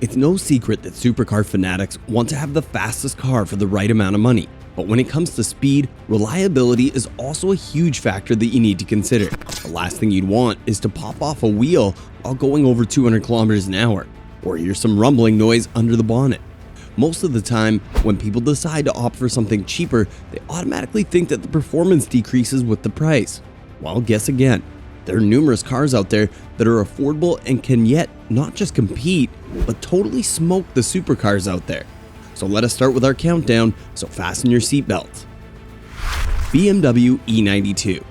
It's no secret that supercar fanatics want to have the fastest car for the right amount of money. But when it comes to speed, reliability is also a huge factor that you need to consider. The last thing you'd want is to pop off a wheel while going over 200 kilometers an hour, or hear some rumbling noise under the bonnet. Most of the time, when people decide to opt for something cheaper, they automatically think that the performance decreases with the price. Well, guess again. There are numerous cars out there that are affordable and can yet not just compete, but totally smoke the supercars out there. So let us start with our countdown, so fasten your seatbelts. BMW E92.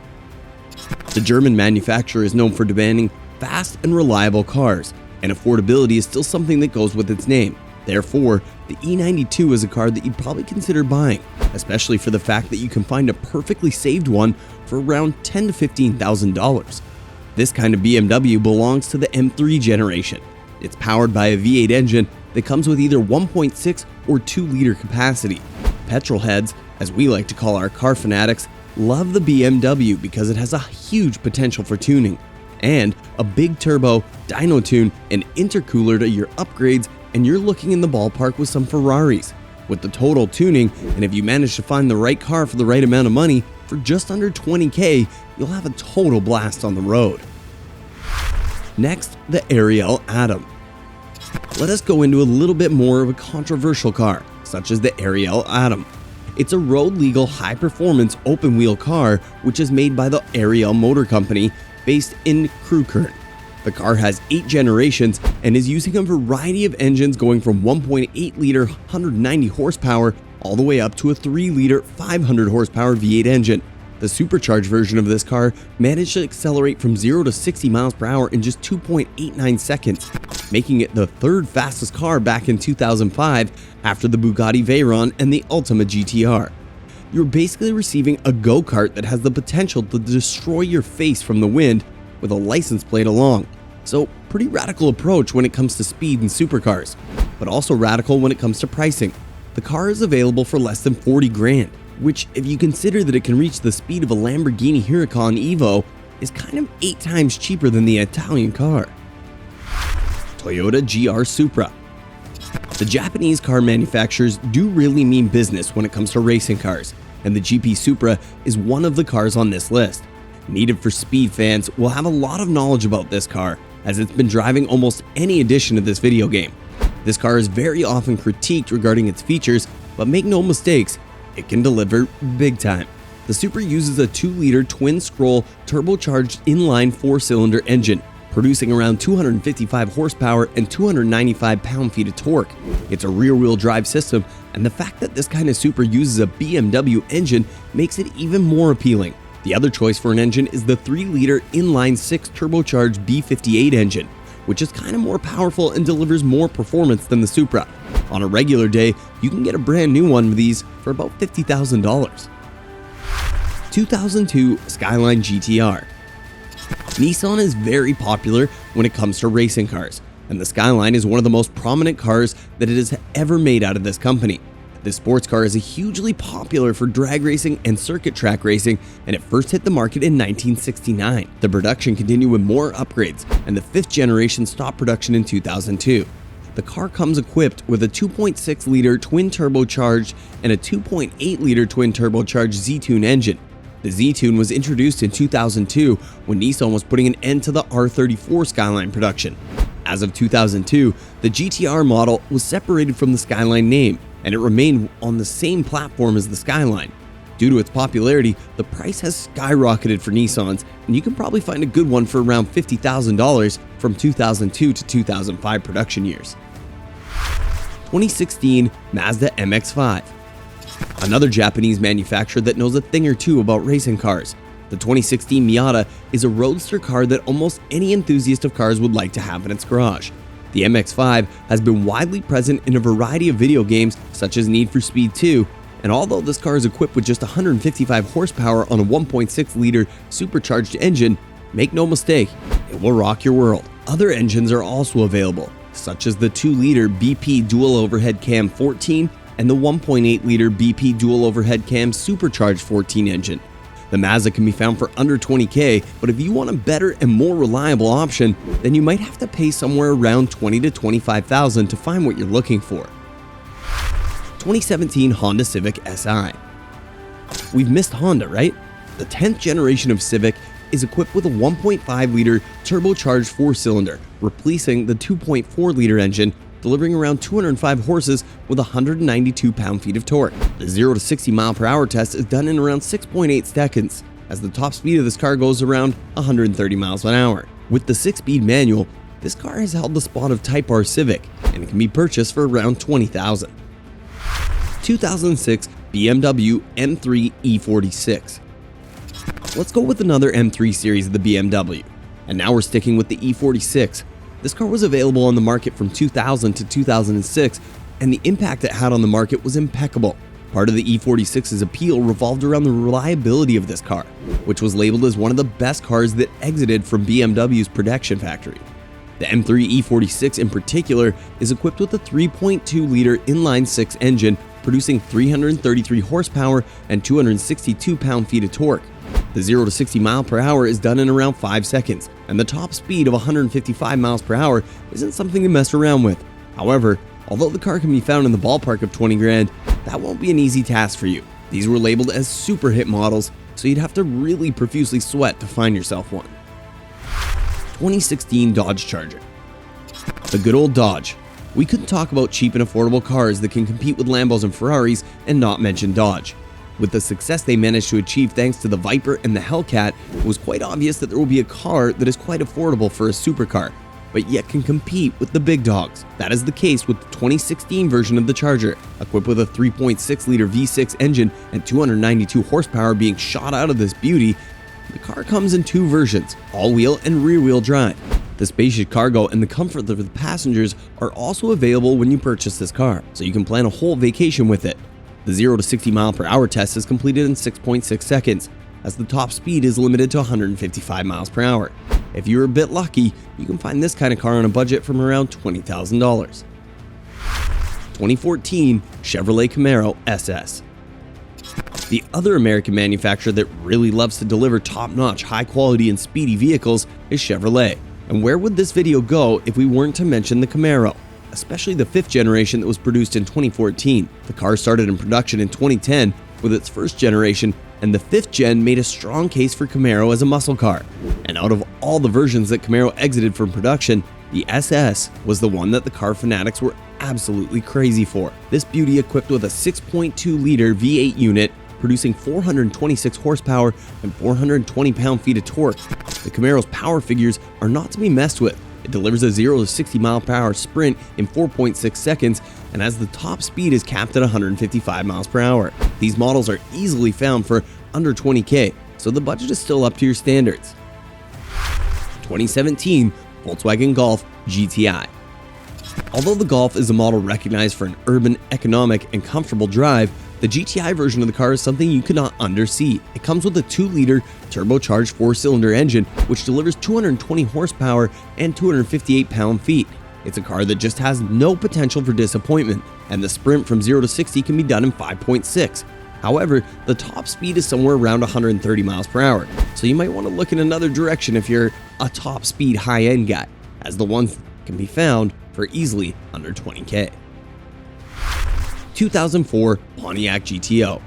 The German manufacturer is known for demanding fast and reliable cars, and affordability is still something that goes with its name. Therefore, the E92 is a car that you'd probably consider buying, especially for the fact that you can find a perfectly saved one for around $10,000 to $15,000. This kind of BMW belongs to the M3 generation. It's powered by a V8 engine that comes with either 1.6 or 2-liter capacity. Petrol heads, as we like to call our car fanatics, love the BMW because it has a huge potential for tuning, and a big turbo, dyno tune, and intercooler to your upgrades, and you're looking in the ballpark with some Ferraris. With the total tuning, and if you manage to find the right car for the right amount of money, for just under $20,000, you'll have a total blast on the road. Next, the Ariel Atom. Let us go into a little bit more of a controversial car, such as the Ariel Atom. It's a road-legal, high-performance, open-wheel car which is made by the Ariel Motor Company based in Kreukern. The car has 8 generations and is using a variety of engines going from 1.8-liter 190 horsepower all the way up to a 3-liter 500 horsepower V8 engine. The supercharged version of this car managed to accelerate from 0 to 60 miles per hour in just 2.89 seconds, making it the third fastest car back in 2005 after the Bugatti Veyron and the Ultima GTR. You're basically receiving a go-kart that has the potential to destroy your face from the wind with a license plate along. So, pretty radical approach when it comes to speed in supercars, but also radical when it comes to pricing. The car is available for less than 40 grand, which, if you consider that it can reach the speed of a Lamborghini Huracan Evo, is kind of 8 times cheaper than the Italian car. Toyota GR Supra. The Japanese car manufacturers do really mean business when it comes to racing cars, and the GP Supra is one of the cars on this list. Needed for Speed fans will have a lot of knowledge about this car, as it's been driving almost any edition of this video game. This car is very often critiqued regarding its features, but make no mistakes, it can deliver big time. The Supra uses a 2-liter twin-scroll turbocharged inline 4-cylinder engine, producing around 255 horsepower and 295 pound-feet of torque. It's a rear-wheel drive system, and the fact that this kind of Supra uses a BMW engine makes it even more appealing. The other choice for an engine is the 3-liter inline-6 turbocharged B58 engine, which is kind of more powerful and delivers more performance than the Supra. On a regular day, you can get a brand new one of these for about $50,000. 2002 Skyline GTR. Nissan is very popular when it comes to racing cars, and the Skyline is one of the most prominent cars that it has ever made out of this company. This sports car is hugely popular for drag racing and circuit track racing, and it first hit the market in 1969. The production continued with more upgrades, and the 5th generation stopped production in 2002. The car comes equipped with a 2.6-liter twin-turbocharged and a 2.8-liter twin-turbocharged Z-Tune engine. The Z-Tune was introduced in 2002 when Nissan was putting an end to the R34 Skyline production. As of 2002, the GTR model was separated from the Skyline name, and it remained on the same platform as the Skyline. Due to its popularity, the price has skyrocketed for Nissans, and you can probably find a good one for around $50,000 from 2002 to 2005 production years. 2016 Mazda MX-5. Another Japanese manufacturer that knows a thing or two about racing cars. The 2016 Miata is a roadster car that almost any enthusiast of cars would like to have in its garage. The MX-5 has been widely present in a variety of video games such as Need for Speed 2, and although this car is equipped with just 155 horsepower on a 1.6-liter supercharged engine, make no mistake, it will rock your world. Other engines are also available, such as the 2-liter BP dual overhead cam 14 and the 1.8-liter BP dual overhead cam supercharged 14 engine. The Mazda can be found for under $20K, but if you want a better and more reliable option, then you might have to pay somewhere around $20,000 to $25,000 to find what you're looking for. 2017 Honda Civic SI. We've missed Honda, right? The 10th generation of Civic is equipped with a 1.5-liter turbocharged 4-cylinder, replacing the 2.4-liter engine, delivering around 205 horses with 192 pound-feet of torque. The 0 to 60 mile/hour test is done in around 6.8 seconds, as the top speed of this car goes around 130 miles an hour. With the 6-speed manual, this car has held the spot of Type R Civic, and it can be purchased for around $20,000. 2006 BMW M3 E46. Let's go with another M3 series of the BMW, and now we're sticking with the E46. This car was available on the market from 2000 to 2006, and the impact it had on the market was impeccable. Part of the E46's appeal revolved around the reliability of this car, which was labeled as one of the best cars that exited from BMW's production factory. The M3 E46 in particular is equipped with a 3.2-liter inline-6 engine, producing 333 horsepower and 262 pound-feet of torque. The 0 to 60 mile/hour is done in around 5 seconds, and the top speed of 155 miles per hour isn't something to mess around with. However, although the car can be found in the ballpark of 20 grand, that won't be an easy task for you. These were labeled as super hit models, so you'd have to really profusely sweat to find yourself one. 2016 Dodge Charger. The good old Dodge. We couldn't talk about cheap and affordable cars that can compete with Lambos and Ferraris and not mention Dodge. With the success they managed to achieve thanks to the Viper and the Hellcat, it was quite obvious that there will be a car that is quite affordable for a supercar, but yet can compete with the big dogs. That is the case with the 2016 version of the Charger, equipped with a 3.6-liter V6 engine and 292 horsepower being shot out of this beauty. The car comes in two versions, all-wheel and rear-wheel drive. The spacious cargo and the comfort of the passengers are also available when you purchase this car, so you can plan a whole vacation with it. The 0 to 60 mile/hour test is completed in 6.6 seconds, as the top speed is limited to 155 miles per hour. If you're a bit lucky, you can find this kind of car on a budget from around $20,000. 2014 Chevrolet Camaro SS. The other American manufacturer that really loves to deliver top-notch, high-quality and speedy vehicles is Chevrolet. And where would this video go if we weren't to mention the Camaro? Especially the 5th generation that was produced in 2014. The car started in production in 2010 with its 1st generation, and the 5th gen made a strong case for Camaro as a muscle car. And out of all the versions that Camaro exited from production, the SS was the one that the car fanatics were absolutely crazy for. This beauty equipped with a 6.2-liter V8 unit, producing 426 horsepower and 420 pound-feet of torque. The Camaro's power figures are not to be messed with. It delivers a 0 to 60 mile/hour sprint in 4.6 seconds, and as the top speed is capped at 155 miles per hour. These models are easily found for under 20K, so the budget is still up to your standards. 2017 Volkswagen Golf GTI. Although the Golf is a model recognized for an urban, economic, and comfortable drive, the GTI version of the car is something you cannot undersee. It comes with a 2-liter turbocharged 4-cylinder engine, which delivers 220 horsepower and 258 pound-feet. It's a car that just has no potential for disappointment, and the sprint from 0 to 60 can be done in 5.6. However, the top speed is somewhere around 130 miles per hour, so you might want to look in another direction if you're a top speed high-end guy, as the ones can be found for easily under 20K. 2004 Pontiac GTO.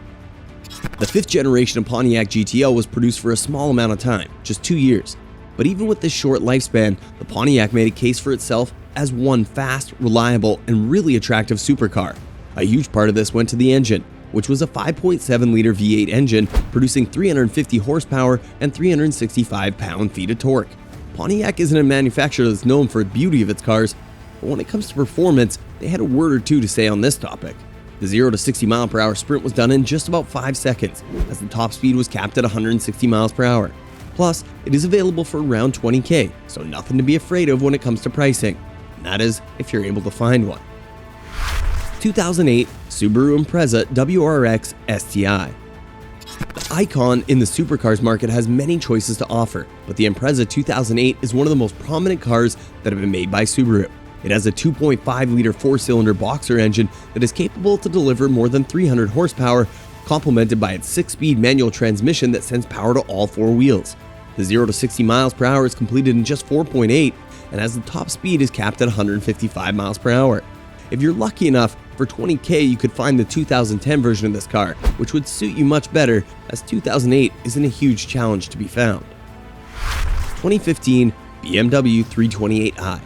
The 5th generation of Pontiac GTO was produced for a small amount of time, just 2 years. But even with this short lifespan, the Pontiac made a case for itself as one fast, reliable, and really attractive supercar. A huge part of this went to the engine, which was a 5.7-liter V8 engine producing 350 horsepower and 365 pound-feet of torque. Pontiac isn't a manufacturer that's known for the beauty of its cars, but when it comes to performance, they had a word or two to say on this topic. The 0 to 60 mile/hour sprint was done in just about 5 seconds, as the top speed was capped at 160 miles per hour. Plus, it is available for around 20K, so nothing to be afraid of when it comes to pricing. And that is, if you're able to find one. 2008 Subaru Impreza WRX STI. The icon in the supercars market has many choices to offer, but the Impreza 2008 is one of the most prominent cars that have been made by Subaru. It has a 2.5-liter 4-cylinder boxer engine that is capable to deliver more than 300 horsepower, complemented by its 6-speed manual transmission that sends power to all 4 wheels. The 0 to 60 miles per hour is completed in just 4.8, and as the top speed is capped at 155 miles per hour. If you're lucky enough, for $20K you could find the 2010 version of this car, which would suit you much better, as 2008 isn't a huge challenge to be found. 2015 BMW 328i.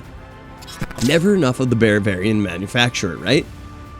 Never enough of the Bavarian manufacturer, right?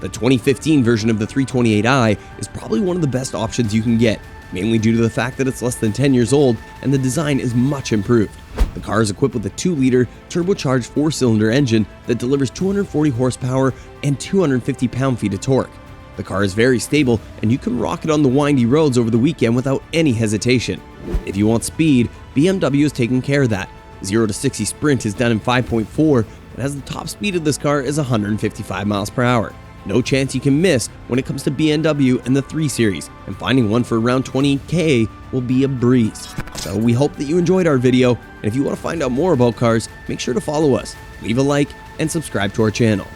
The 2015 version of the 328i is probably one of the best options you can get, mainly due to the fact that it's less than 10 years old and the design is much improved. The car is equipped with a 2-liter turbocharged 4-cylinder engine that delivers 240 horsepower and 250 pound-feet of torque. The car is very stable and you can rock it on the windy roads over the weekend without any hesitation. If you want speed, BMW has taken care of that. 0 to 60 sprint is done in 5.4, and as the top speed of this car is 155 miles per hour. No chance you can miss when it comes to BMW and the 3 Series, and finding one for around $20K will be a breeze. So we hope that you enjoyed our video, and if you want to find out more about cars, make sure to follow us, leave a like, and subscribe to our channel.